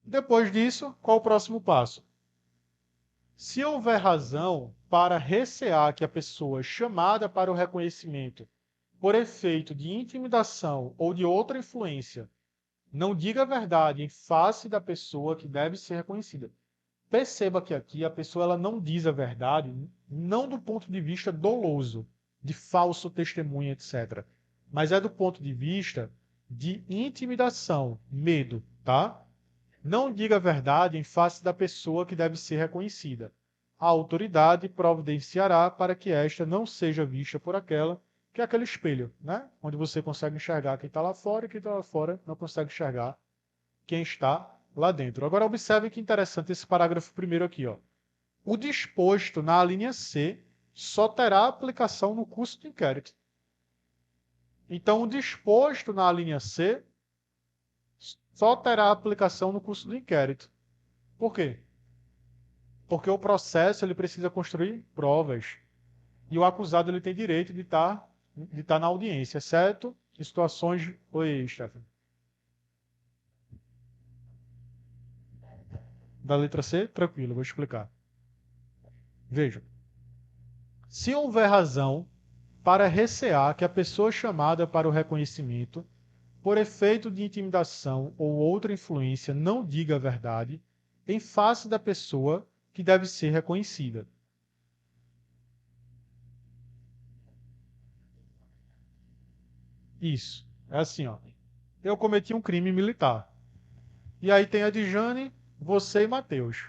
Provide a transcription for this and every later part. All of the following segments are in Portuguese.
Depois disso, qual o próximo passo? Se houver razão para recear que a pessoa chamada para o reconhecimento por efeito de intimidação ou de outra influência não diga a verdade em face da pessoa que deve ser reconhecida. Perceba que aqui a pessoa ela não diz a verdade, não do ponto de vista doloso, de falso testemunho, etc. Mas é do ponto de vista de intimidação, medo, tá? Não diga a verdade em face da pessoa que deve ser reconhecida. A autoridade providenciará para que esta não seja vista por aquela, que é aquele espelho, né? Onde você consegue enxergar quem está lá fora e quem está lá fora não consegue enxergar quem está lá dentro. Agora observe que interessante esse parágrafo primeiro aqui, ó. O disposto na linha C só terá aplicação no curso de inquérito. Então, o disposto na linha C só terá aplicação no curso de inquérito. Por quê? Porque o processo ele precisa construir provas. E o acusado ele tem direito de estar na audiência, certo? Em situações. Oi, Stefan. Da letra C, tranquilo, vou explicar. Veja. Se houver razão para recear que a pessoa chamada para o reconhecimento, por efeito de intimidação ou outra influência, não diga a verdade em face da pessoa que deve ser reconhecida. Isso. É assim, ó. Eu cometi um crime militar. E aí tem a Dijane, você e Matheus.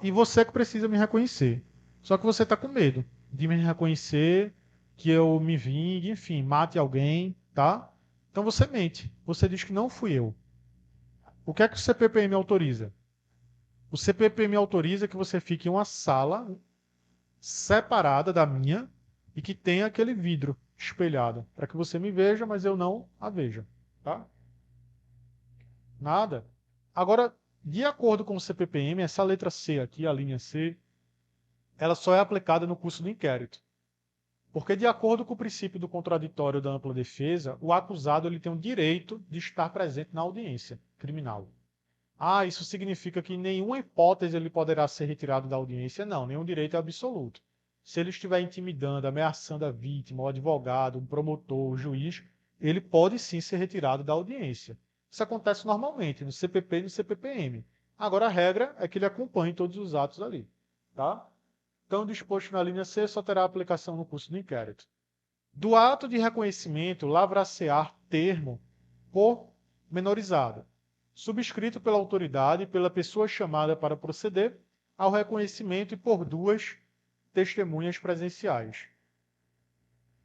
E você que precisa me reconhecer. Só que você está com medo de me reconhecer, que eu me vingue, enfim, mate alguém, tá? Então você mente. Você diz que não fui eu. O que é que o CPPM autoriza? O CPPM autoriza que você fique em uma sala separada da minha e que tenha aquele vidro espelhado, para que você me veja, mas eu não a veja, tá? Nada. Agora, de acordo com o CPPM, essa letra C aqui, a linha C, ela só é aplicada no curso do inquérito. Porque, de acordo com o princípio do contraditório da ampla defesa, o acusado ele tem o direito de estar presente na audiência criminal. Ah, isso significa que em nenhuma hipótese ele poderá ser retirado da audiência? Não, nenhum direito é absoluto. Se ele estiver intimidando, ameaçando a vítima, o advogado, o promotor, o juiz, ele pode sim ser retirado da audiência. Isso acontece normalmente no CPP e no CPPM. Agora a regra é que ele acompanhe todos os atos ali, tá? Então, disposto na linha C, só terá aplicação no curso do inquérito. Do ato de reconhecimento, lavrar-se-á termo por menorizado, subscrito pela autoridade e pela pessoa chamada para proceder ao reconhecimento e por duas testemunhas presenciais.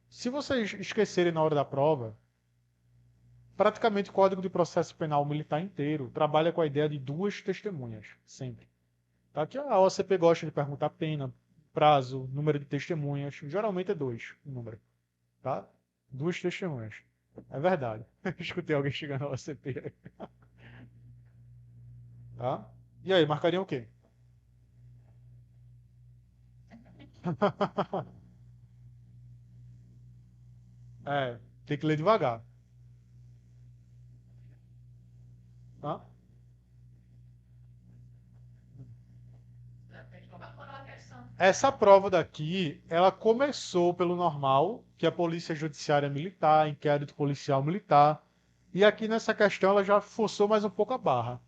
Se vocês esquecerem na hora da prova, praticamente o Código de Processo Penal Militar inteiro trabalha com a ideia de duas testemunhas, sempre. Tá? Que a OCP gosta de perguntar pena, prazo, número de testemunhas. Geralmente é dois o número. Tá? Duas testemunhas. É verdade. Escutei alguém chegando na OCP. Tá? E aí, marcariam o quê? É, tem que ler devagar. Tá? Essa prova daqui, ela começou pelo normal, que é a Polícia Judiciária Militar, inquérito policial militar. E aqui nessa questão ela já forçou mais um pouco a barra.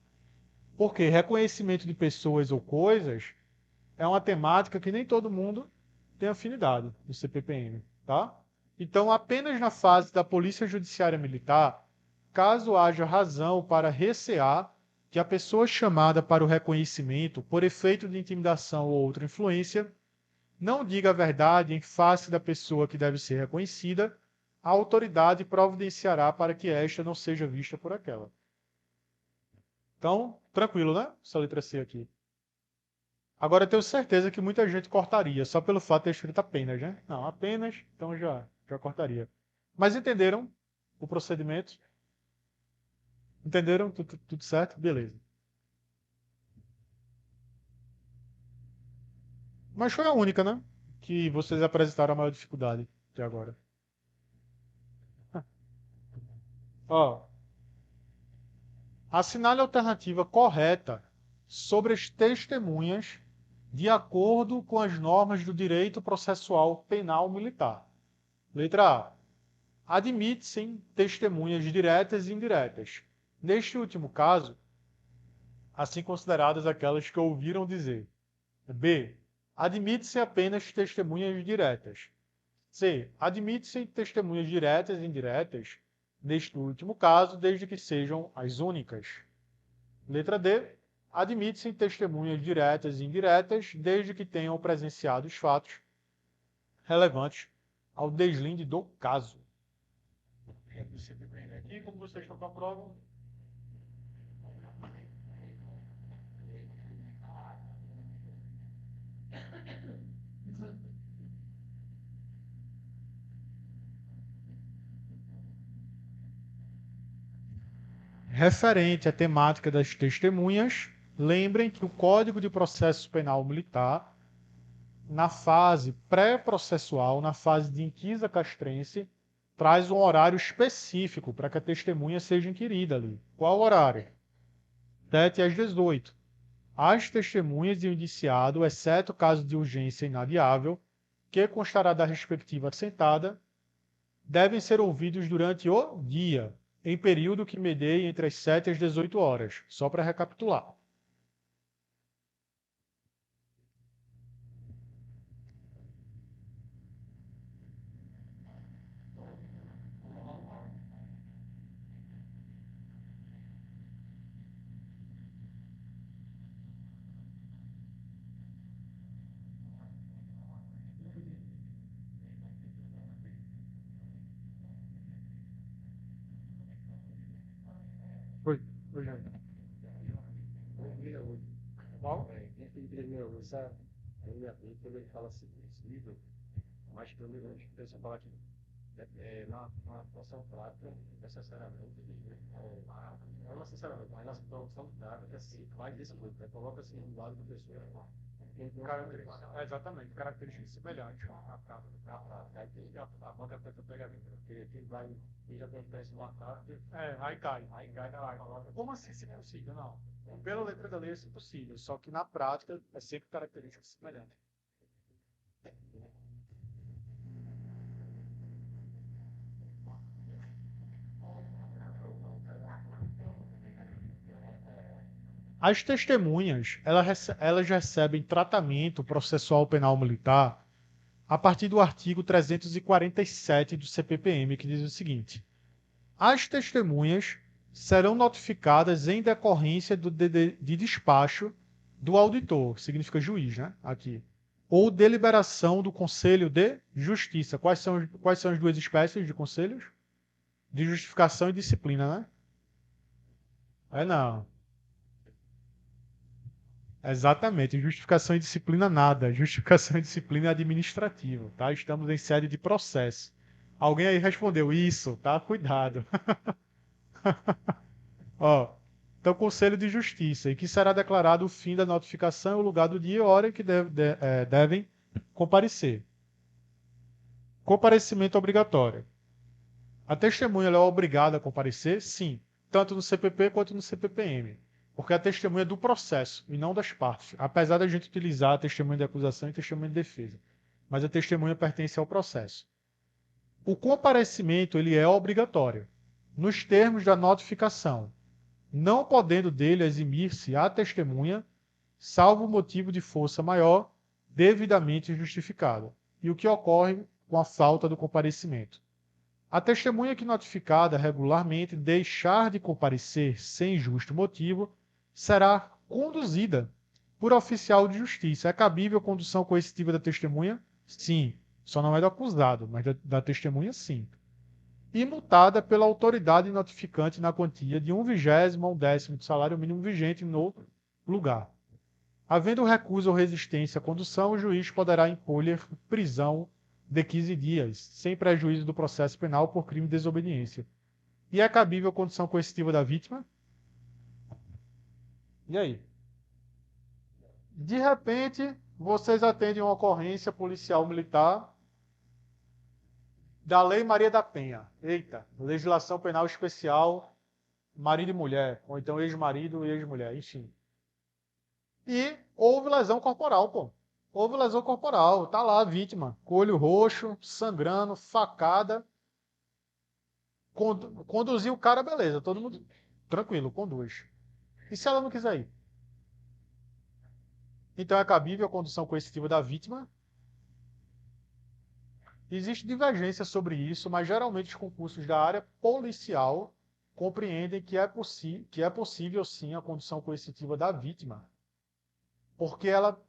Porque reconhecimento de pessoas ou coisas é uma temática que nem todo mundo tem afinidade no CPPM, tá? Então, apenas na fase da Polícia Judiciária Militar, caso haja razão para recear que a pessoa chamada para o reconhecimento, por efeito de intimidação ou outra influência, não diga a verdade em face da pessoa que deve ser reconhecida, a autoridade providenciará para que esta não seja vista por aquela. Então, tranquilo, né? Essa letra C aqui. Agora eu tenho certeza que muita gente cortaria, só pelo fato de ter escrito apenas, né? Não, apenas, então já cortaria. Mas entenderam o procedimento? Entenderam? Tudo certo? Beleza. Mas foi a única, né? Que vocês apresentaram a maior dificuldade até agora. Ó, Assinale a alternativa correta sobre as testemunhas de acordo com as normas do direito processual penal militar. Letra A. Admite-se testemunhas diretas e indiretas. Neste último caso, assim consideradas aquelas que ouviram dizer. B. Admite-se apenas testemunhas diretas. C. Admite-se testemunhas diretas e indiretas, neste último caso, desde que sejam as únicas. Letra D. Admite-se testemunhas diretas e indiretas, desde que tenham presenciado os fatos relevantes ao deslinde do caso. Aqui, como vocês estão com a prova, referente à temática das testemunhas, lembrem que o Código de Processo Penal Militar, na fase pré-processual, na fase de inquisa castrense, traz um horário específico para que a testemunha seja inquirida ali. Qual horário? 7 às 18. As testemunhas e o indiciado, exceto caso de urgência inadiável, que constará da respectiva sentada, devem ser ouvidos durante o dia, em período que medeie entre as 7 e as 18 horas, só para recapitular. Foi, foi, já. Qual? Essa quando ele fala assim, esse livro, mas que eu me penso falar que na função prática, necessariamente, não necessariamente, mas na função prática, se faz desse grupo, coloca assim do lado da pessoa. Exatamente, características semelhantes. Aí tem a banca tenta pegar porque quem vai, quem já tem experiência no ataque, Aí cai. aí cai na coloca. Como assim, se possível? Não. Pela letra da lei é possível, só que na prática é sempre característica semelhante. As testemunhas, elas recebem tratamento processual penal militar a partir do artigo 347 do CPPM, que diz o seguinte: as testemunhas serão notificadas em decorrência de despacho do auditor, significa juiz, né? Aqui. Ou deliberação do Conselho de Justiça. Quais são as duas espécies de conselhos? De justificação e disciplina, né? Não. Exatamente. Justificação e disciplina nada. Justificação e disciplina é administrativa, tá? Estamos em sede de processo. Alguém aí respondeu isso, tá? Cuidado. Ó, então, Conselho de Justiça, em que será declarado o fim da notificação, o lugar do dia e a hora em que devem comparecer. Comparecimento obrigatório. A testemunha ela é obrigada a comparecer? Sim, tanto no CPP quanto no CPPM, porque a testemunha é do processo e não das partes, apesar da gente utilizar a testemunha de acusação e testemunha de defesa, mas a testemunha pertence ao processo. O comparecimento ele é obrigatório, nos termos da notificação, não podendo dele eximir-se a testemunha, salvo motivo de força maior, devidamente justificado, e o que ocorre com a falta do comparecimento. A testemunha que notificada regularmente deixar de comparecer sem justo motivo será conduzida por oficial de justiça. É cabível a condução coercitiva da testemunha? Sim. Só não é do acusado, mas da testemunha, sim. E multada pela autoridade notificante na quantia de 1/20 a 1/10 do salário mínimo vigente no lugar. Havendo recusa ou resistência à condução, o juiz poderá impor-lhe prisão de 15 dias, sem prejuízo do processo penal por crime de desobediência. E é cabível a condição coercitiva da vítima? E aí? De repente, vocês atendem uma ocorrência policial militar da Lei Maria da Penha. Eita, legislação penal especial marido e mulher, ou então ex-marido e ex-mulher, enfim. E houve lesão corporal, pô. Houve lesão corporal, tá lá a vítima, com olho roxo, sangrando, facada. Conduzir o cara, beleza, todo mundo tranquilo, conduz. E se ela não quiser ir? Então é cabível a condução coercitiva da vítima. Existe divergência sobre isso, mas geralmente os concursos da área policial compreendem que é possível sim a condução coercitiva da vítima, porque ela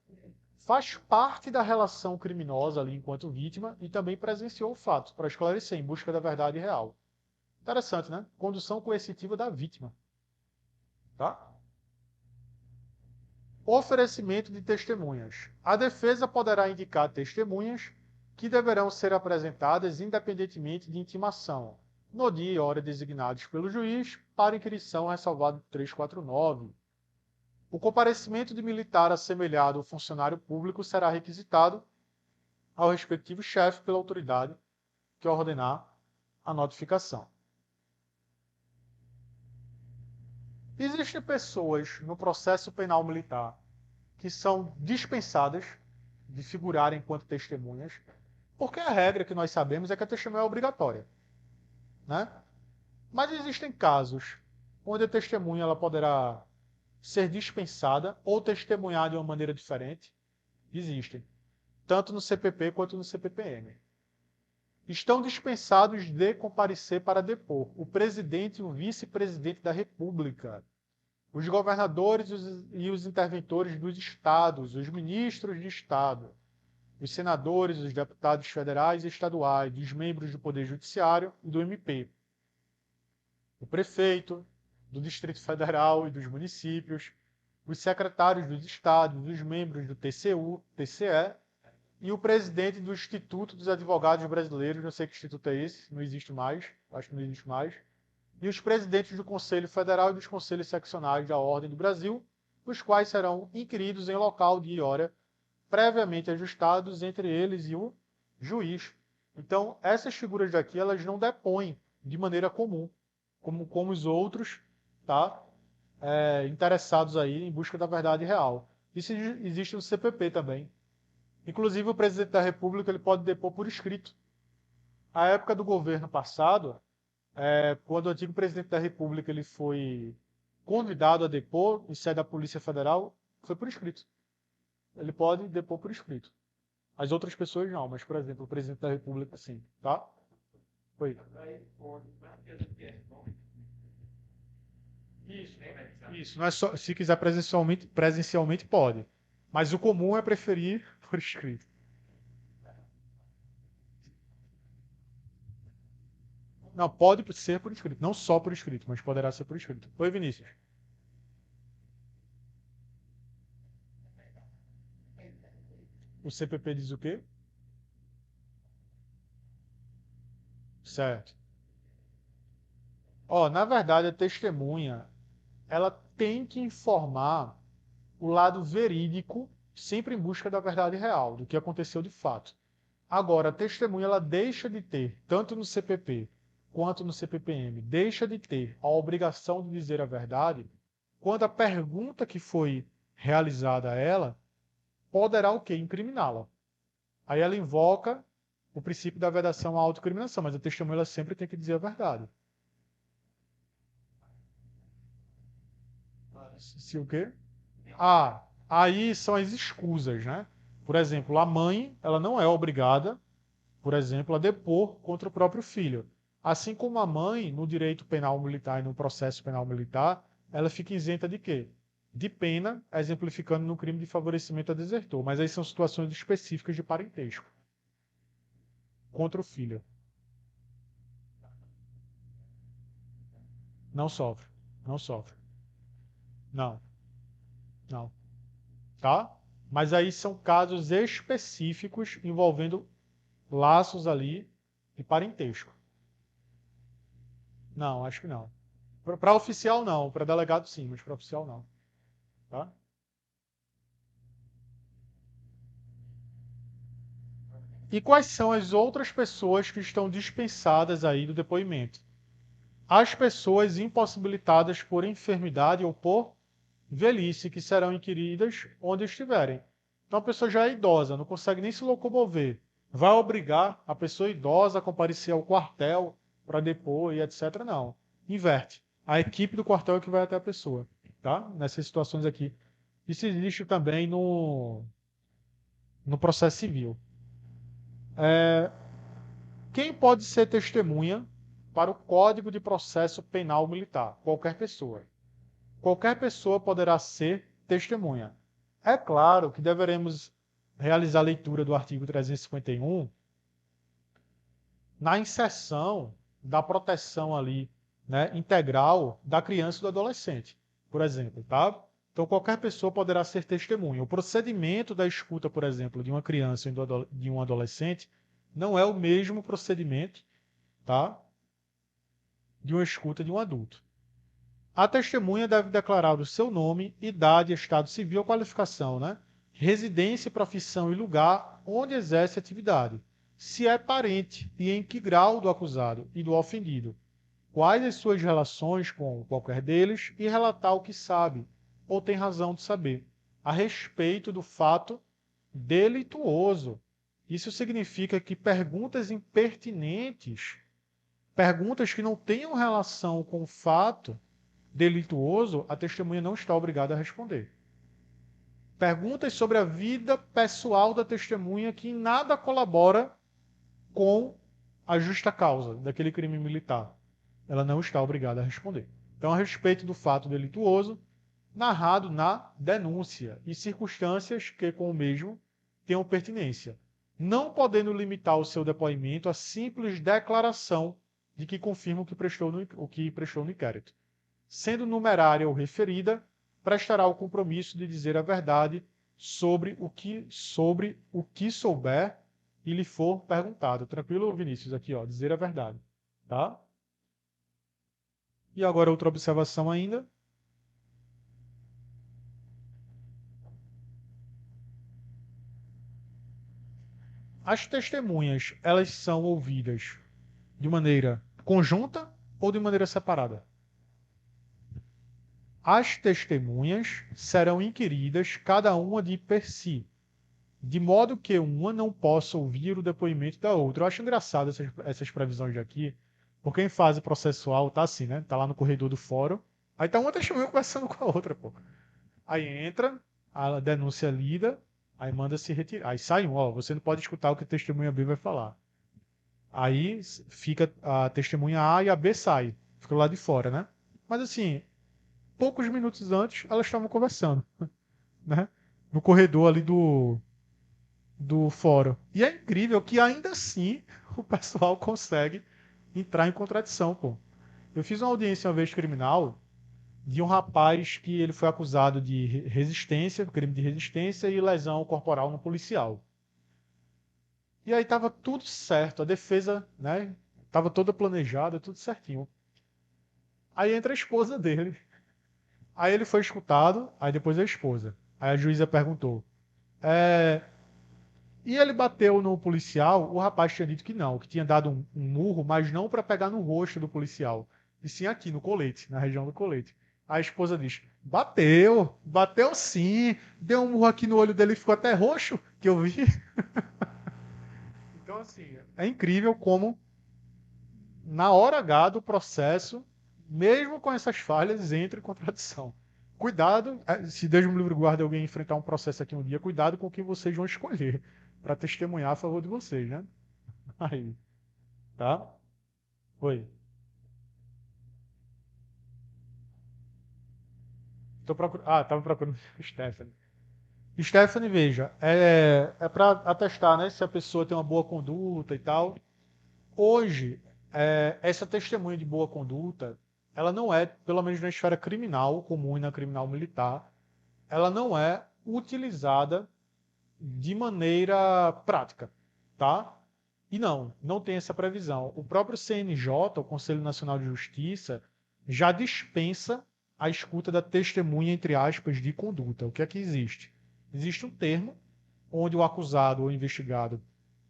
faz parte da relação criminosa ali enquanto vítima e também presenciou o fato para esclarecer em busca da verdade real. Interessante, né? Condução coercitiva da vítima, tá? Oferecimento de testemunhas. A defesa poderá indicar testemunhas que deverão ser apresentadas independentemente de intimação, no dia e hora designados pelo juiz para inquirição ressalvado 349. O comparecimento de militar assemelhado ao funcionário público será requisitado ao respectivo chefe pela autoridade que ordenar a notificação. Existem pessoas no processo penal militar que são dispensadas de figurarem enquanto testemunhas, porque a regra que nós sabemos é que a testemunha é obrigatória, né? Mas existem casos onde a testemunha ela poderá ser dispensada ou testemunhar de uma maneira diferente. Existem, tanto no CPP quanto no CPPM. Estão dispensados de comparecer para depor o presidente e o vice-presidente da República, os governadores e os interventores dos estados, os ministros de estado, os senadores, os deputados federais e estaduais, os membros do Poder Judiciário e do MP, o prefeito, do Distrito Federal e dos municípios, os secretários dos estados, os membros do TCU, TCE e o presidente do Instituto dos Advogados Brasileiros, não sei que instituto é esse, não existe mais, acho que não existe mais, e os presidentes do Conselho Federal e dos Conselhos Seccionais da Ordem do Brasil, os quais serão inquiridos em local, dia e hora, previamente ajustados entre eles e o juiz. Então, essas figuras daqui, elas não depõem de maneira comum, como os outros, tá? Interessados aí em busca da verdade real. Isso existe no CPP também. Inclusive, o presidente da República ele pode depor por escrito. À época do governo passado, quando o antigo presidente da República ele foi convidado a depor em sede da Polícia Federal, foi por escrito. Ele pode depor por escrito. As outras pessoas não, mas, por exemplo, o presidente da República, sim, tá? Foi. Isso, não é só, se quiser presencialmente pode. Mas o comum é preferir por escrito. Não, pode ser por escrito, não só por escrito, mas poderá ser por escrito. Oi, Vinícius. O CPP diz o quê? Certo. Ó, na verdade, a testemunha, ela tem que informar o lado verídico, sempre em busca da verdade real, do que aconteceu de fato. Agora, a testemunha, ela deixa de ter, tanto no CPP quanto no CPPM, deixa de ter a obrigação de dizer a verdade quando a pergunta que foi realizada a ela poderá o quê? Incriminá-la. Aí ela invoca o princípio da vedação à autocriminação, mas a testemunha ela sempre tem que dizer a verdade. Se o quê? Ah, aí são as escusas, né? Por exemplo, a mãe, ela não é obrigada, por exemplo, a depor contra o próprio filho. Assim como a mãe, no direito penal militar e no processo penal militar, ela fica isenta de quê? De pena, exemplificando no crime de favorecimento a desertor. Mas aí são situações específicas de parentesco contra o filho. Não sofre. Não sofre. Não, não. Tá? Mas aí são casos específicos envolvendo laços ali de parentesco. Não, acho que não. Para oficial não, para delegado sim, mas para oficial não. Tá? E quais são as outras pessoas que estão dispensadas aí do depoimento? as pessoas impossibilitadas por enfermidade ou por velhice, que serão inquiridas onde estiverem. Então a pessoa já é idosa, não consegue nem se locomover. Vai obrigar a pessoa idosa a comparecer ao quartel para depor e etc. Não. Inverte. A equipe do quartel é que vai até a pessoa. Tá? Nessas situações aqui. Isso existe também no processo civil. Quem pode ser testemunha para o Código de Processo Penal Militar? Qualquer pessoa. Qualquer pessoa poderá ser testemunha. É claro que deveremos realizar a leitura do artigo 351 na inserção da proteção ali, né, integral da criança e do adolescente, por exemplo, tá? Então qualquer pessoa poderá ser testemunha. O procedimento da escuta, por exemplo, de uma criança e de um adolescente não é o mesmo procedimento, tá, de uma escuta de um adulto. A testemunha deve declarar o seu nome, idade, estado civil, qualificação, né? Residência, profissão e lugar onde exerce atividade. Se é parente e em que grau do acusado e do ofendido. Quais as suas relações com qualquer deles e relatar o que sabe ou tem razão de saber a respeito do fato delituoso. Isso significa que perguntas impertinentes, perguntas que não tenham relação com o fato delituoso, a testemunha não está obrigada a responder. Perguntas sobre a vida pessoal da testemunha que em nada colabora com a justa causa daquele crime militar. Ela não está obrigada a responder. Então, a respeito do fato delituoso, narrado na denúncia e circunstâncias que com o mesmo tenham pertinência, não podendo limitar o seu depoimento a simples declaração de que confirma o que prestou no inquérito. Sendo numerária ou referida, prestará o compromisso de dizer a verdade sobre o que souber e lhe for perguntado. Tranquilo, Vinícius? Aqui, ó, dizer a verdade, tá? E agora outra observação ainda. As testemunhas, elas são ouvidas de maneira conjunta ou de maneira separada? As testemunhas serão inquiridas, cada uma de per si, de modo que uma não possa ouvir o depoimento da outra. Eu acho engraçado essas previsões aqui, porque em fase processual tá assim, né? Tá lá no corredor do fórum, aí tá uma testemunha conversando com a outra, pô. Aí entra, a denúncia é lida, aí manda se retirar. Aí sai um, ó, você não pode escutar o que a testemunha B vai falar. Aí fica a testemunha A e a B sai, fica lá de fora, né? Mas assim, poucos minutos antes, elas estavam conversando, né? No corredor ali do fórum. E é incrível que ainda assim o pessoal consegue entrar em contradição, pô. Eu fiz uma audiência uma vez criminal de um rapaz que ele foi acusado de resistência, crime de resistência e lesão corporal no policial. E aí tava tudo certo, a defesa, né, tava toda planejada, tudo certinho. Aí entra a esposa dele. Aí ele foi escutado, aí depois a esposa. Aí a juíza perguntou: é, e ele bateu no policial, o rapaz tinha dito que não, que tinha dado um murro, mas não para pegar no rosto do policial, e sim aqui no colete, na região do colete. A esposa diz: bateu sim, deu um murro aqui no olho dele e ficou até roxo, que eu vi. Então, assim, é incrível como, na hora H do processo, mesmo com essas falhas, entra em contradição. Cuidado, se Deus me livre e guarde alguém enfrentar um processo aqui um dia, cuidado com quem vocês vão escolher para testemunhar a favor de vocês, né? Aí, tá? Oi. Tava procurando Stephanie. Stephanie, veja, é para atestar, né, se a pessoa tem uma boa conduta e tal. Hoje, essa testemunha de boa conduta, ela não é, pelo menos na esfera criminal comum e na criminal militar, ela não é utilizada de maneira prática, tá? E não tem essa previsão. O próprio CNJ, o Conselho Nacional de Justiça, já dispensa a escuta da testemunha, entre aspas, de conduta. O que é que existe? Existe um termo onde o acusado ou o investigado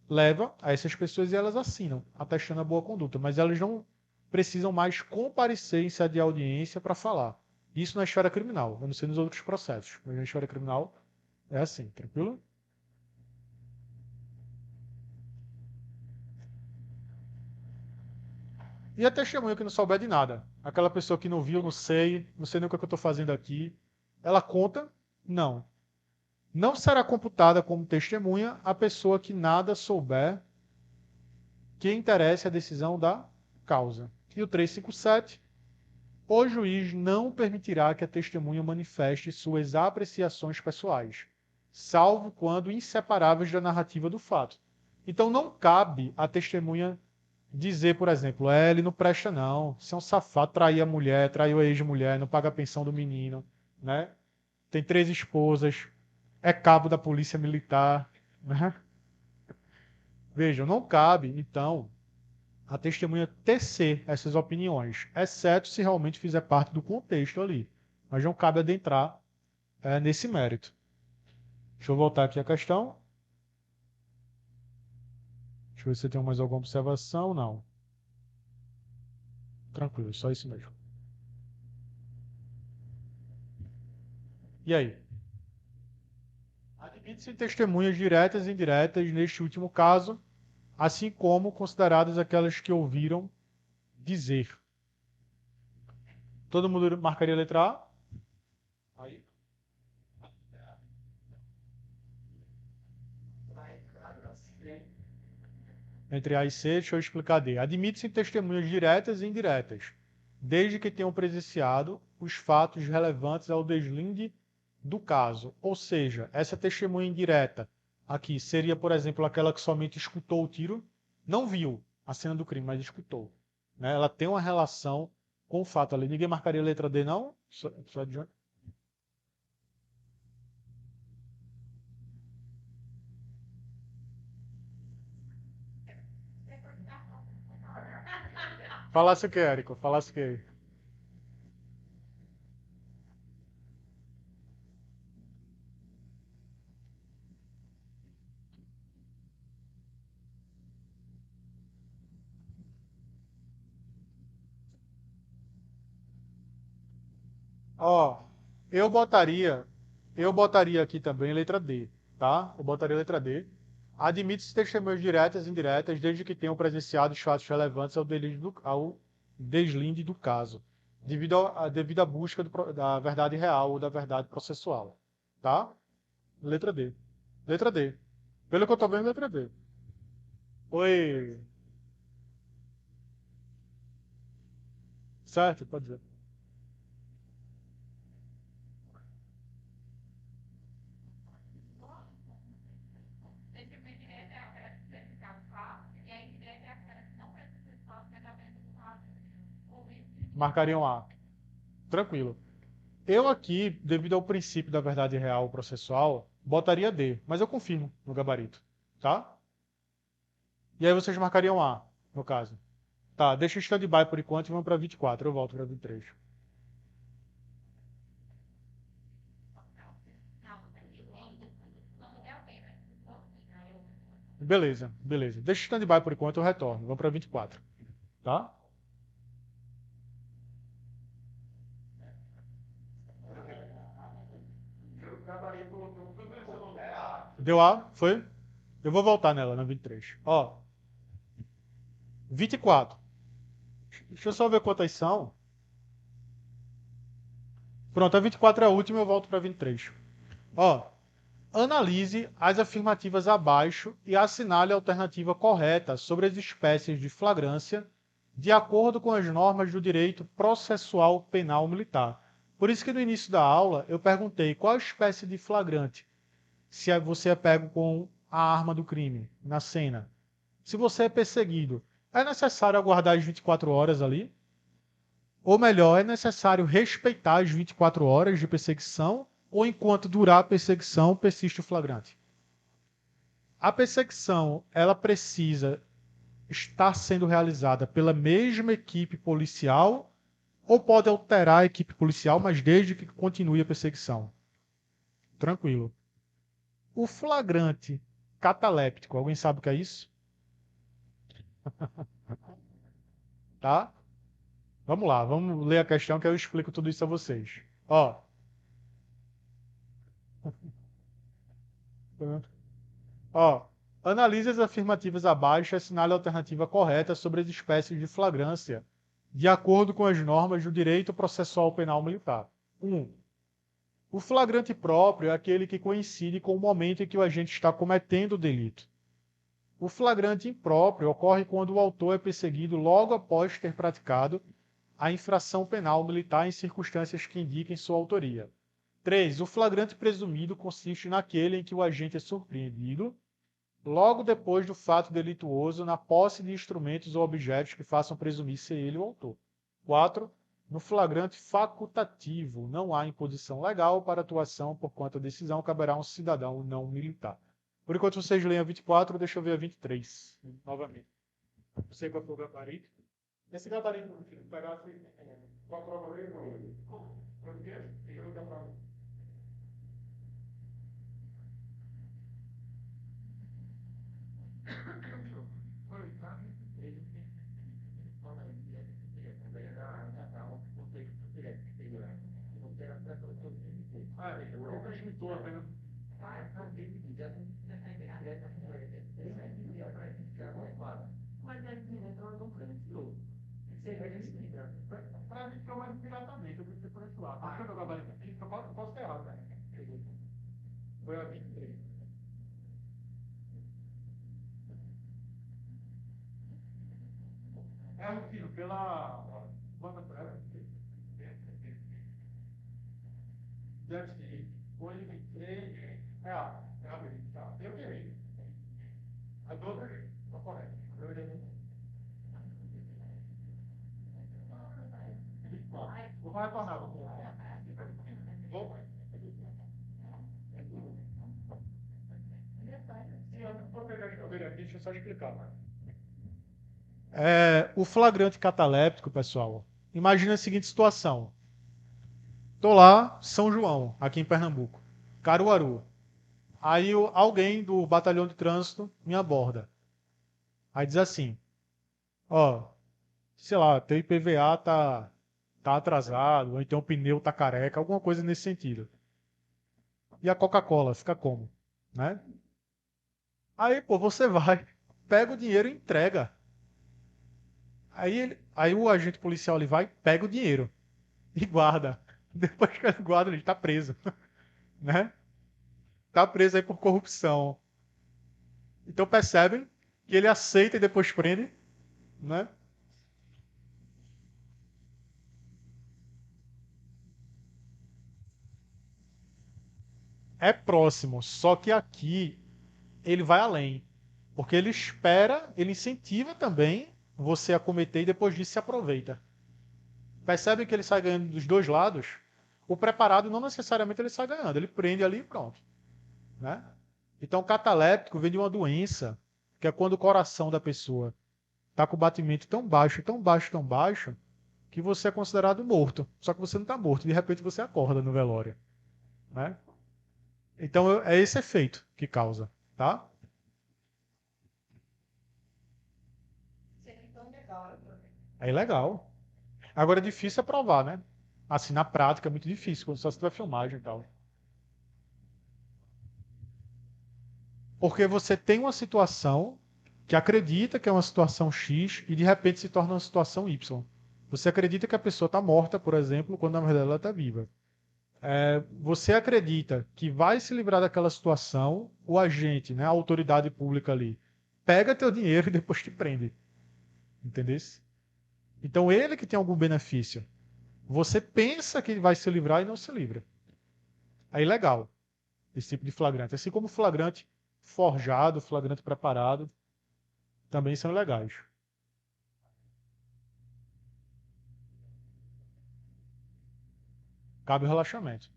leva a essas pessoas e elas assinam, atestando a boa conduta, mas elas precisam mais comparecer em sede de audiência para falar. Isso na esfera criminal. Eu não sei nos outros processos, mas na esfera criminal é assim, tranquilo? E a testemunha que não souber de nada. Aquela pessoa que não viu, não sei nem o que eu estou fazendo aqui. Ela conta? Não. Não será computada como testemunha a pessoa que nada souber que interesse a decisão da causa. E o 357, o juiz não permitirá que a testemunha manifeste suas apreciações pessoais, salvo quando inseparáveis da narrativa do fato. Então não cabe a testemunha dizer, por exemplo, ele não presta não, você é um safado, traiu a mulher, traiu a ex-mulher, não paga a pensão do menino, né? Tem 3 esposas, é cabo da polícia militar, né? Vejam, não cabe, então, a testemunha tecer essas opiniões, exceto se realmente fizer parte do contexto ali. Mas não cabe adentrar nesse mérito. Deixa eu voltar aqui à questão. Deixa eu ver se tem mais alguma observação. Não. Tranquilo, só isso mesmo. E aí? Admite-se testemunhas diretas e indiretas neste último caso, assim como consideradas aquelas que ouviram dizer. Todo mundo marcaria a letra A? Aí. Entre A e C, deixa eu explicar D. Admite-se testemunhas diretas e indiretas, desde que tenham presenciado os fatos relevantes ao deslinde do caso. Ou seja, essa testemunha indireta aqui seria, por exemplo, aquela que somente escutou o tiro, não viu a cena do crime, mas escutou. Né? Ela tem uma relação com o fato ali. Ninguém marcaria a letra D, não? Só adiante. Falasse o que, Érico? Falasse o que? Ó, eu botaria, eu botaria aqui também letra D, tá? Eu botaria letra D. Admite-se testemunhas diretas e indiretas, desde que tenham presenciado os fatos relevantes ao deslinde do caso, devido à busca da verdade real ou da verdade processual, tá? Letra D. Letra D. Pelo que eu tô vendo, letra D. Oi, certo? Pode dizer. Marcariam A. Tranquilo. Eu aqui, devido ao princípio da verdade real processual, botaria D, mas eu confirmo no gabarito, tá? E aí vocês marcariam A, no caso. Tá, deixa o stand-by por enquanto e vamos para 24, eu volto para 23. Beleza, beleza. Deixa o stand-by por enquanto, eu retorno. Vamos para 24, tá? Deu A? Foi? Eu vou voltar nela, na 23. Ó, 24. Deixa eu só ver quantas são. Pronto, a 24 é a última, eu volto para 23. Ó, analise as afirmativas abaixo e assinale a alternativa correta sobre as espécies de flagrância de acordo com as normas do direito processual penal militar. Por isso que no início da aula eu perguntei qual espécie de flagrante, se você é pego com a arma do crime na cena. Se você é perseguido, é necessário aguardar as 24 horas ali? Ou melhor, é necessário respeitar as 24 horas de perseguição ou enquanto durar a perseguição persiste o flagrante? A perseguição, ela precisa estar sendo realizada pela mesma equipe policial ou pode alterar a equipe policial, mas desde que continue a perseguição? Tranquilo. O flagrante cataléptico, alguém sabe o que é isso? Tá? Vamos lá, vamos ler a questão que eu explico tudo isso a vocês. Ó. Ó. Analise as afirmativas abaixo e assinale a alternativa correta sobre as espécies de flagrância, de acordo com as normas do direito processual penal militar. 1. O flagrante próprio é aquele que coincide com o momento em que o agente está cometendo o delito. O flagrante impróprio ocorre quando o autor é perseguido logo após ter praticado a infração penal militar em circunstâncias que indiquem sua autoria. 3. O flagrante presumido consiste naquele em que o agente é surpreendido logo depois do fato delituoso na posse de instrumentos ou objetos que façam presumir ser ele o autor. 4. No flagrante facultativo, não há imposição legal para atuação, porquanto a decisão caberá a um cidadão não militar. Por enquanto vocês leem a 24, deixa eu ver a 23, novamente. Não sei qual foi o gabarito. Esse gabarito, pegar qual a prova dele? Por quê? Eu vou dar o transmitor, né? Mas é que não transmitou. Para a gente ficar mais diretamente, eu preciso por esse lado. Deixa eu ver o gabarito aqui, eu posso estar errado, né? Foi a 23. É o filho, pela banda prévia. Deve ser. Foi 23. É a B. Tá. Eu queria. A 12 está correta. Eu errei. Vou retornar. Vou. Vou pegar a cadeira aqui, deixa eu só explicar. O flagrante cataléptico, pessoal. Imagina a seguinte situação. Estou lá, São João, aqui em Pernambuco, Caruaru. Aí alguém do batalhão de trânsito me aborda. Aí diz assim, ó, sei lá, teu IPVA tá atrasado, ou então o pneu tá careca, alguma coisa nesse sentido. E a Coca-Cola fica como? Né? Aí, pô, você vai, pega o dinheiro e entrega. Aí o agente policial ele vai, pega o dinheiro e guarda. Depois que ele guarda, ele está preso, né? Tá preso aí por corrupção. Então percebem que ele aceita e depois prende, né? É próximo, só que aqui ele vai além, porque ele espera, ele incentiva também você a cometer e depois disso se aproveita. Percebem que ele sai ganhando dos dois lados? O preparado não necessariamente ele sai ganhando, ele prende ali e pronto, né? Então, o cataléptico vem de uma doença, que é quando o coração da pessoa está com o batimento tão baixo, tão baixo, tão baixo, que você é considerado morto. Só que você não está morto, de repente você acorda no velório, né? Então, é esse efeito que causa, tá? É ilegal. Agora é difícil é provar, né? Assim, na prática é muito difícil, só se tiver filmagem e tal. Porque você tem uma situação que acredita que é uma situação X e de repente se torna uma situação Y. Você acredita que a pessoa está morta, por exemplo, quando na verdade ela está viva. Você acredita que vai se livrar daquela situação, o agente, né, a autoridade pública ali, pega teu dinheiro e depois te prende. Entendeu? Então ele que tem algum benefício. Você pensa que vai se livrar e não se livra. É ilegal esse tipo de flagrante. Assim como flagrante forjado, flagrante preparado, também são ilegais. Cabe o relaxamento.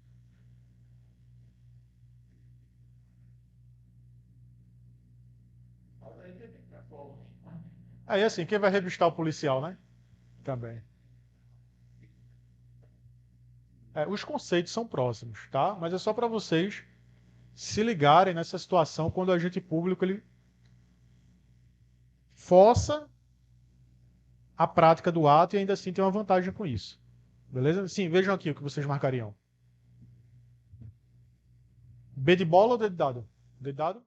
Aí assim, quem vai revistar o policial, né? Também. Os conceitos são próximos, tá? Mas é só para vocês se ligarem nessa situação quando o agente público ele força a prática do ato e ainda assim tem uma vantagem com isso. Beleza? Sim, vejam aqui o que vocês marcariam. B de bola ou D de dado? D de dado?